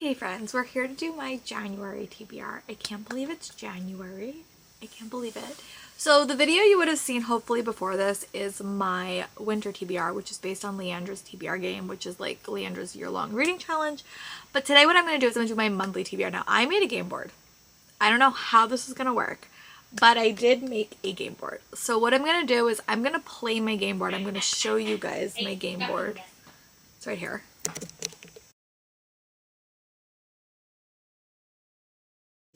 Hey friends, we're here to do my January TBR. I can't believe it's January. I can't believe it. So the video you would have seen hopefully before this is my winter TBR, which is based on Leandra's TBR game, which is like Leandra's year-long reading challenge. But today what I'm going to do is I'm going to do my monthly TBR. Now I made a game board. I don't know how this is going to work, but I did make a game board. So what I'm going to do is I'm going to play my game board. I'm going to show you guys my game board. It's right here.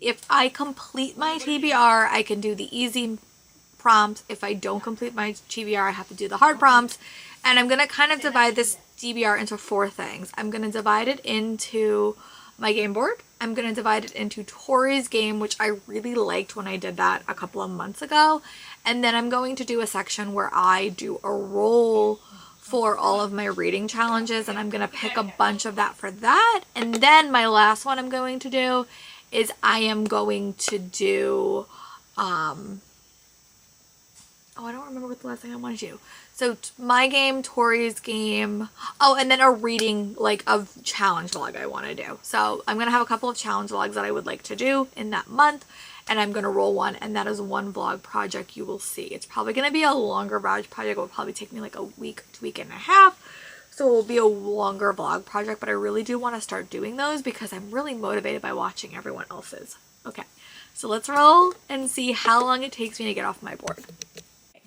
If I complete my TBR, I can do the easy prompts. If I don't complete my TBR, I have to do the hard prompts. And I'm going to kind of divide this TBR into four things. I'm going to divide it into my game board. I'm going to divide it into Tori's game, which I really liked when I did that a couple of months ago. And then I'm going to do a section where I do a roll for all of my reading challenges. And I'm going to pick a bunch of that for that. And then my last one I'm going to do is I am going to do, I don't remember what the last thing I want to do. So my game, Tori's game, and then a reading, like, of challenge vlog I want to do. So I'm going to have a couple of challenge vlogs that I would like to do in that month, and I'm going to roll one, and that is one vlog project you will see. It's probably going to be a longer vlog project. It will probably take me like a week to week and a half. So it will be a longer vlog project, but I really do want to start doing those because I'm really motivated by watching everyone else's. Okay, so let's roll and see how long it takes me to get off my board.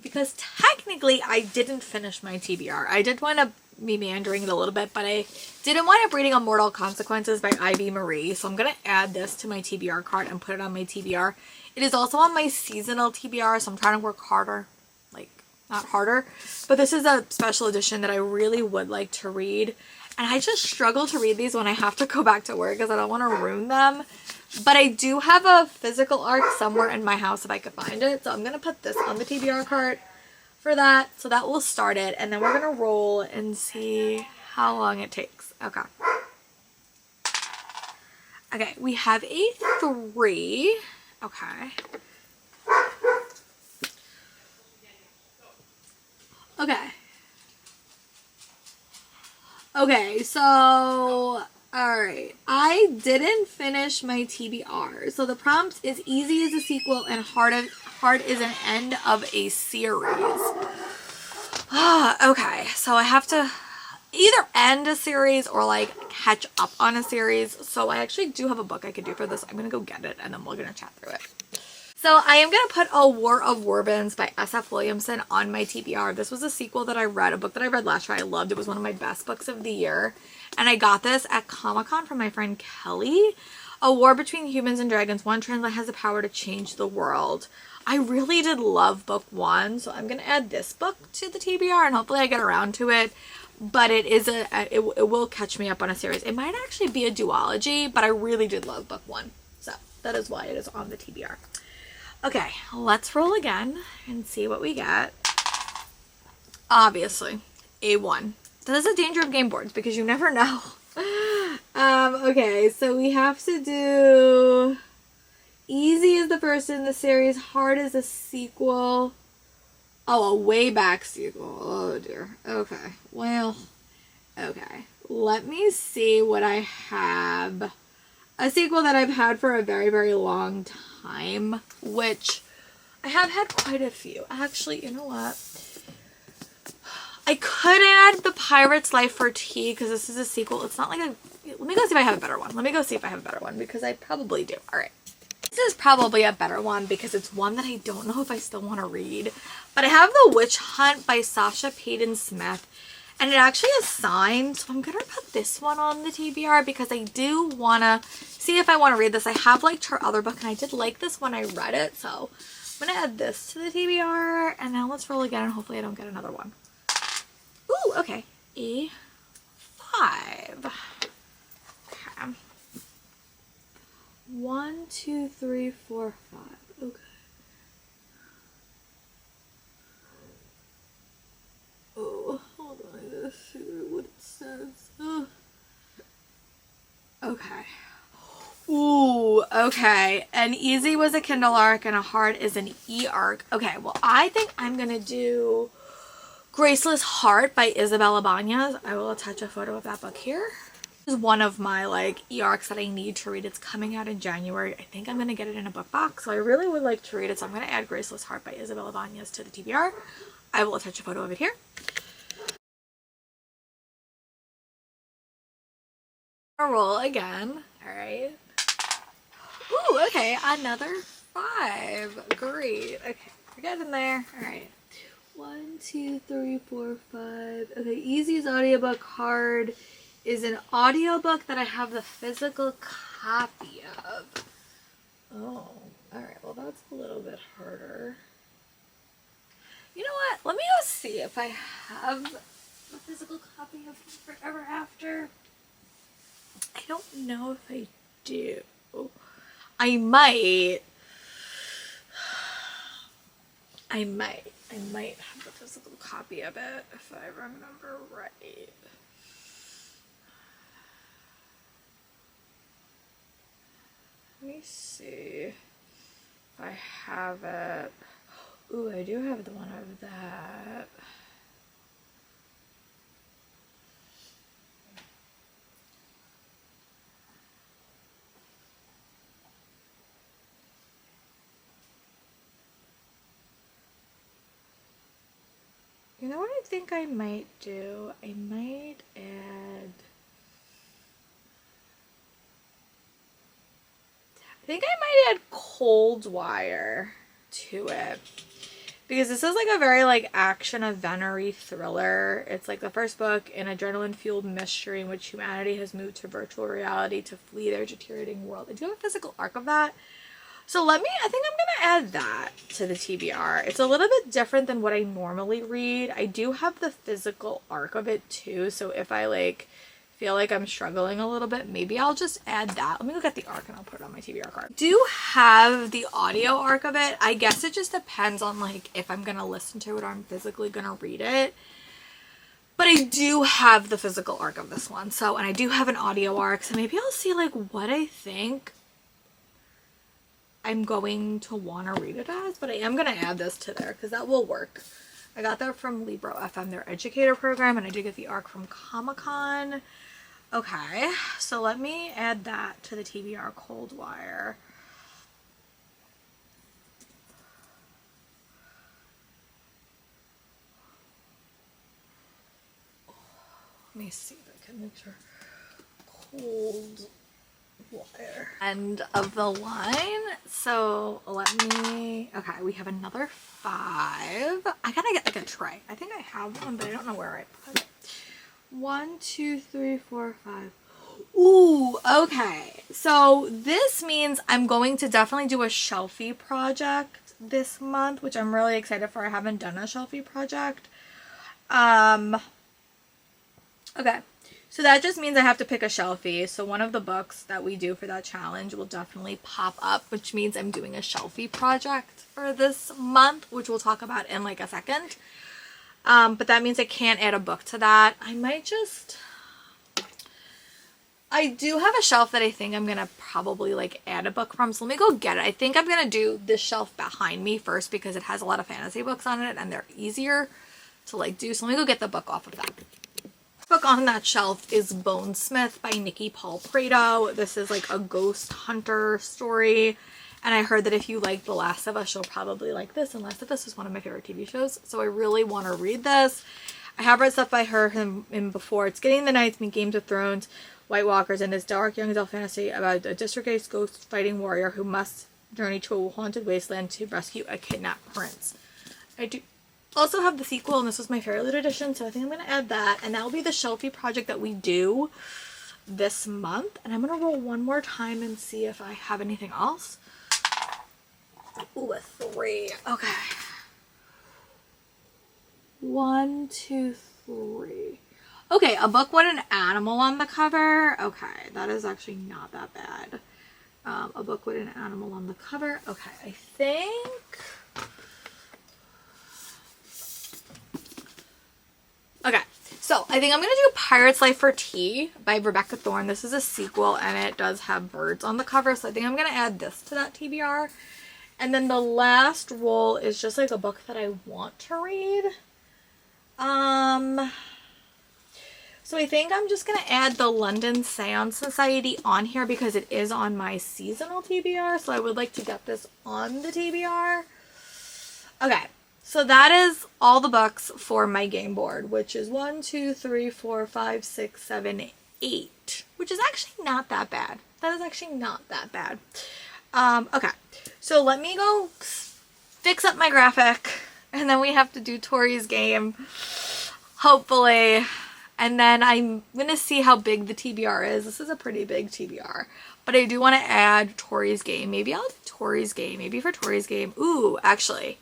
Because technically I didn't finish my TBR. I did wind up meandering it a little bit, but I didn't wind up reading Immortal Consequences by Ivy Marie. So I'm going to add this to my TBR card and put it on my TBR. It is also on my seasonal TBR, so I'm trying to work harder. Not harder, but this is a special edition that I really would like to read, and I just struggle to read these when I have to go back to work because I don't want to ruin them. But I do have a physical arc somewhere in my house if I could find it, so I'm gonna put this on the TBR card for that, so that will start it, and then we're gonna roll and see how long it takes. Okay, we have a 3. Okay, so, alright, I didn't finish my TBR. So the prompt is easy as a sequel and hard is an end of a series. Okay, so I have to either end a series or like catch up on a series. So I actually do have a book I could do for this. I'm going to go get it and then we're going to chat through it. So I am going to put A War of Warbans by S.F. Williamson on my TBR. This was a sequel that I read, a book that I read last year. I loved it. It was one of my best books of the year. And I got this at Comic-Con from my friend Kelly. A war between humans and dragons. One translator has the power to change the world. I really did love book 1, so I'm going to add this book to the TBR and hopefully I get around to it. But it is it will catch me up on a series. It might actually be a duology, but I really did love book 1. So that is why it is on the TBR. Okay, let's roll again and see what we get. Obviously, A1. That is a danger of game boards because you never know. Okay, so we have to do easy is the first in the series, hard is a sequel. Oh, a way back sequel. Oh dear. Okay, well, okay. Let me see what I have. A sequel that I've had for a very, very long time, which I have had quite a few. Actually, you know what? I could add The Pirate's Life for Tea because this is a sequel. It's not like a... Let me go see if I have a better one. Let me go see if I have a better one because I probably do. All right. This is probably a better one because it's one that I don't know if I still want to read. But I have The Witch Hunt by Sasha Payton Smith. And it actually is signed, so I'm going to put this one on the TBR because I do want to see if I want to read this. I have liked her other book, and I did like this when I read it, so I'm going to add this to the TBR, and now let's roll again, and hopefully I don't get another one. Ooh, okay. A5. Okay. 1, 2, 3, 4, 5. Okay. Oh, hold on, I gotta figure out what it says. Okay. Ooh, okay. An easy was a Kindle arc and a hard is an e-arc. Okay, well, I think I'm gonna do Graceless Heart by Isabel Ibanez. I will attach a photo of that book here. This is one of my like e-arcs that I need to read. It's coming out in January. I think I'm going to get it in a book box, so I really would like to read it. So I'm going to add Graceless Heart by Isabel Ibanez to the TBR. I will attach a photo of it here. Roll again. All right. Ooh, okay, another 5. Great. Okay, we're getting there. All right. 1, 2, 3, 4, 5. Okay, Easy's audiobook card is an audiobook that I have the physical copy of. Oh, all right. Well, that's a little bit harder. You know what? Let me go see if I have a physical copy of Forever After. I don't know if I do. I might have the physical copy of it if I remember right. Let me see if I have it. Ooh, I do have the one of that. You know what I think I might do? I might add... I think I might add Cold Wire to it. Because this is like a very like action adventure thriller. It's like the first book in adrenaline-fueled mystery in which humanity has moved to virtual reality to flee their deteriorating world. I do have a physical arc of that. So I think I'm going to add that to the TBR. It's a little bit different than what I normally read. I do have the physical arc of it too. So if I like feel like I'm struggling a little bit, maybe I'll just add that. Let me look at the arc and I'll put it on my TBR card. I do have the audio arc of it. I guess it just depends on like if I'm going to listen to it or I'm physically going to read it. But I do have the physical arc of this one. So, and I do have an audio arc. So maybe I'll see like what I think I'm going to want to read it as, but I am going to add this to there because that will work. I got that from Libro FM, their educator program, and I did get the arc from Comic-Con. Okay, so let me add that to the TBR Cold Wire. Let me see if I can make sure. Cold Wire. End of the line. So let me, okay, we have another 5. I gotta get like a tray. I think I have one, but I don't know where I put it. 1, 2, 3, 4, 5. Ooh, okay. So this means I'm going to definitely do a shelfie project this month, which I'm really excited for. I haven't done a shelfie project. Okay. So that just means I have to pick a shelfie. So one of the books that we do for that challenge will definitely pop up, which means I'm doing a shelfie project for this month, which we'll talk about in like a second. But that means I can't add a book to that. I do have a shelf that I think I'm going to probably like add a book from. So let me go get it. I think I'm going to do this shelf behind me first because it has a lot of fantasy books on it and they're easier to like do. So let me go get the book off of that. Book on that shelf is Bonesmith by Nikki Paul Prado. This is like a ghost hunter story. And I heard that if you like The Last of Us, you'll probably like this. And Last of Us is one of my favorite TV shows. So I really want to read this. I have read stuff by her in before. It's getting the Nights meet Games of Thrones, White Walkers, and this dark young adult fantasy about a district ghost fighting warrior who must journey to a haunted wasteland to rescue a kidnapped prince. I do also have the sequel, and this was my favorite edition, so I think I'm going to add that. And that will be the shelfie project that we do this month. And I'm going to roll one more time and see if I have anything else. Ooh, a 3. Okay. 1, 2, 3. Okay, a book with an animal on the cover. Okay, that is actually not that bad. A book with an animal on the cover. Okay, I think... Okay, so I think I'm going to do Pirate's Life for Tea by Rebecca Thorne. This is a sequel and it does have birds on the cover. So I think I'm going to add this to that TBR. And then the last roll is just like a book that I want to read. So I think I'm just going to add the London Seance Society on here because it is on my seasonal TBR. So I would like to get this on the TBR. Okay, so that is all the books for my game board, which is 1, 2, 3, 4, 5, 6, 7, 8, which is actually not that bad. That is actually not that bad. Okay, so let me go fix up my graphic, and then we have to do Tori's game, hopefully. And then I'm going to see how big the TBR is. This is a pretty big TBR. But I do want to add Tori's game. Maybe I'll do Tori's game. Maybe for Tori's game. Ooh, actually,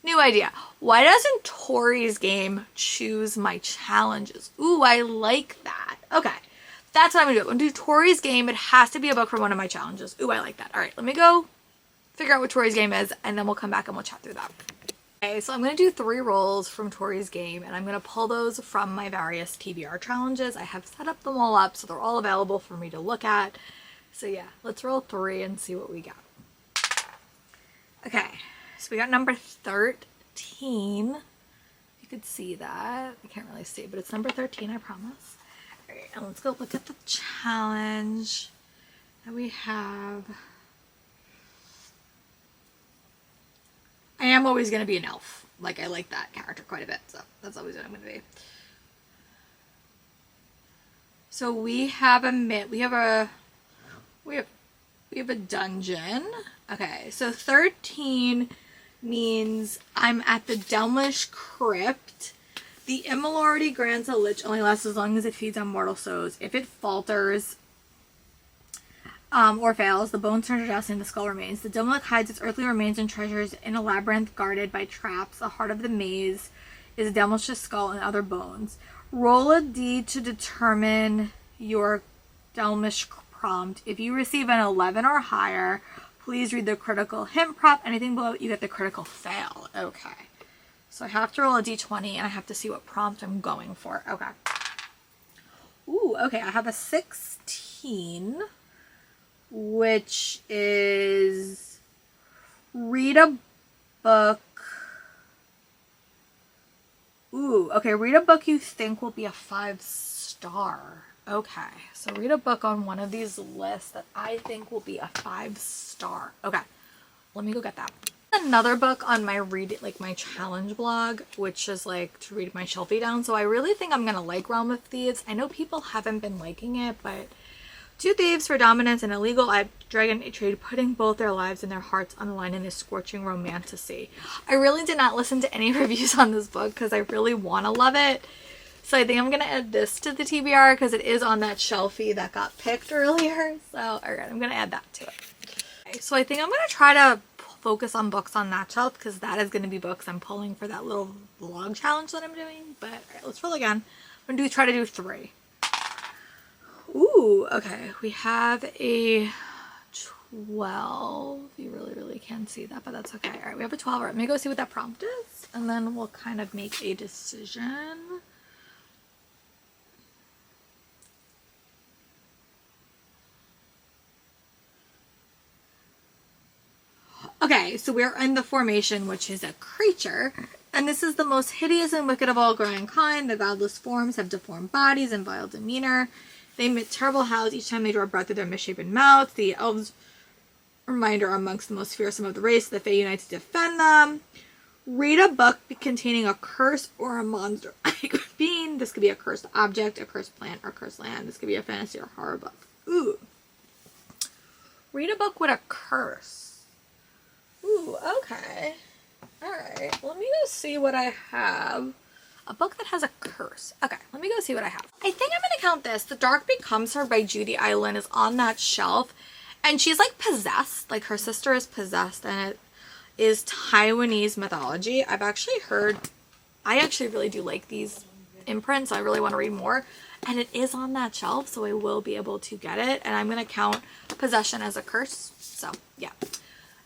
new idea. Why doesn't Tori's game choose my challenges? Ooh, I like that. Okay, that's what I'm going to do. I'm going to do Tori's game. It has to be a book from one of my challenges. Ooh, I like that. All right, let me go figure out what Tori's game is, and then we'll come back and we'll chat through that. Okay, so I'm going to do 3 rolls from Tori's game, and I'm going to pull those from my various TBR challenges. I have set up them all up, so they're all available for me to look at. So yeah, let's roll 3 and see what we got. Okay, so we got number 13. You could see that. I can't really see, but it's number 13, I promise. All right, and let's go look at the challenge that we have. I am always going to be an elf. Like, I like that character quite a bit, so that's always what I'm going to be. So we have a dungeon. Okay, so 13 means I'm at the Delmish Crypt. The immortality grants a lich only lasts as long as it feeds on mortal souls. If it falters or fails, the bones turn to dust and the skull remains. The Dimlik hides its earthly remains and treasures in a labyrinth guarded by traps. The heart of the maze is Delmish's skull and other bones. Roll a d to determine your Delmish prompt. If you receive an 11 or higher, please read the critical hint prompt. Anything below it, you get the critical fail. Okay. So I have to roll a d20 and I have to see what prompt I'm going for. Okay. Ooh, okay. I have a 16. Which is read a book. Ooh, okay, read a book you think will be a 5-star. Okay, so read a book on one of these lists that I think will be a 5-star. Okay, let me go get that. Another book on my my challenge blog, which is like to read my shelfie down. So I really think I'm gonna like Realm of Thieves. I know people haven't been liking it, but 2 thieves for dominance and illegal dragon trade, putting both their lives and their hearts on the line in this scorching romantasy. I really did not listen to any reviews on this book because I really want to love it. So I think I'm going to add this to the TBR because it is on that shelfie that got picked earlier. So alright, I'm going to add that to it. Okay, so I think I'm going to try to focus on books on that shelf because that is going to be books I'm pulling for that little vlog challenge that I'm doing. But alright, let's roll again. I'm going to try to do 3. Ooh, okay, we have a 12. You really can't see that, but that's okay. All right, we have a 12. All right, let me go see what that prompt is, and then we'll kind of make a decision. Okay, so we're in the formation, which is a creature, and this is the most hideous and wicked of all growing kind. The godless forms have deformed bodies and vile demeanor. They emit terrible howls each time they draw breath through their misshapen mouths. The elves, reminder, are amongst the most fearsome of the race. The Fae unite to defend them. Read a book containing a curse or a monster being. This could be a cursed object, a cursed plant, or cursed land. This could be a fantasy or horror book. Ooh. Read a book with a curse. Ooh, okay. Alright, let me go see what I have. A book that has a curse. Okay, let me go see what I have. I think I'm going to count this. The Dark Becomes Her by Judy Island is on that shelf. And she's like possessed. Like her sister is possessed. And it is Taiwanese mythology. I've actually heard, I actually really do like these imprints. I really want to read more. And it is on that shelf. So I will be able to get it. And I'm going to count possession as a curse. So yeah.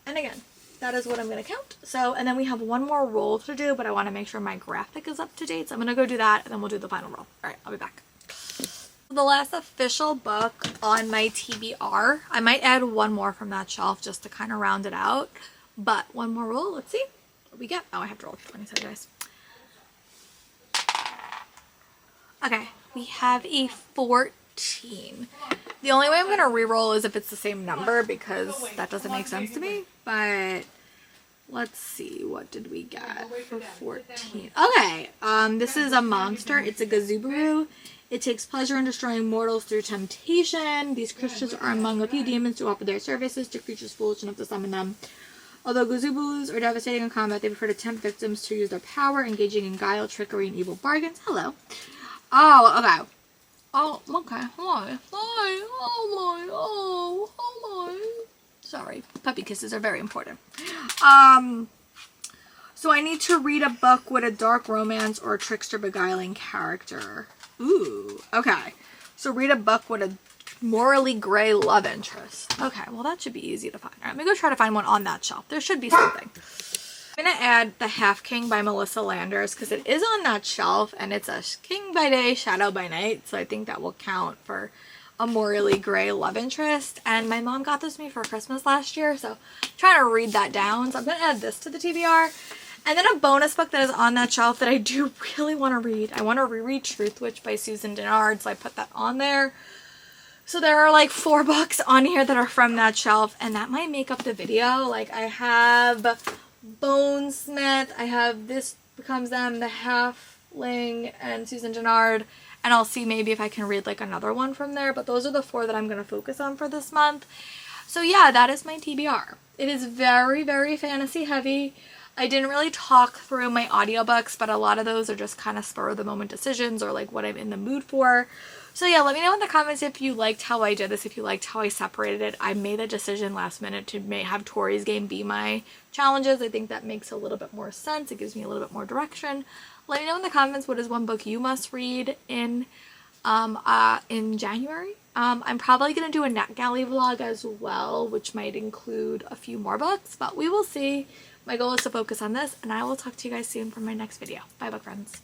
And again, that is what I'm going to count. So, and then we have one more roll to do, but I want to make sure my graphic is up to date. So I'm going to go do that and then we'll do the final roll. All right, I'll be back. The last official book on my TBR, I might add one more from that shelf just to kind of round it out. But one more roll, let's see what we get. Oh, I have to roll 20 guys. Okay, we have a 14. The only way I'm going to re-roll is if it's the same number, because that doesn't make sense to me. But let's see, what did we get for 14? Okay, this is a monster. It's a Gazubaru. It takes pleasure in destroying mortals through temptation. These creatures are among a few demons who offer their services to creatures foolish enough to summon them. Although Gazubarus are devastating in combat, they prefer to tempt victims to use their power, engaging in guile, trickery, and evil bargains. Hello. Oh, okay. Oh, okay. Hi. Hi. Oh, my. Oh, my. Sorry. Puppy kisses are very important. So I need to read a book with a dark romance or a trickster beguiling character. Ooh. Okay. So read a book with a morally gray love interest. Okay, well that should be easy to find. All right, let me go try to find one on that shelf. There should be something. I'm going to add The Half King by Melissa Landers because it is on that shelf and it's a king by day, shadow by night. So I think that will count for a morally gray love interest. And my mom got this to me for Christmas last year, so I'm trying to read that down. So I'm going to add this to the TBR. And then a bonus book that is on that shelf that I do really want to read. I want to reread Truth Witch by Susan Dennard, so I put that on there. So there are like 4 books on here that are from that shelf, and that might make up the video. Like I have Bonesmith, I have This Becomes Them, The Halfling, and Susan Dennard, and I'll see maybe if I can read like another one from there, but those are the 4 that I'm going to focus on for this month. So yeah, that is my TBR. It is very, very fantasy heavy. I didn't really talk through my audiobooks, but a lot of those are just kind of spur of the moment decisions or like what I'm in the mood for. So yeah, let me know in the comments if you liked how I did this, if you liked how I separated it. I made a decision last minute to have Tori's game be my challenges. I think that makes a little bit more sense. It gives me a little bit more direction. Let me know in the comments what is one book you must read in January. I'm probably going to do a NetGalley vlog as well, which might include a few more books, but we will see. My goal is to focus on this, and I will talk to you guys soon for my next video. Bye, book friends.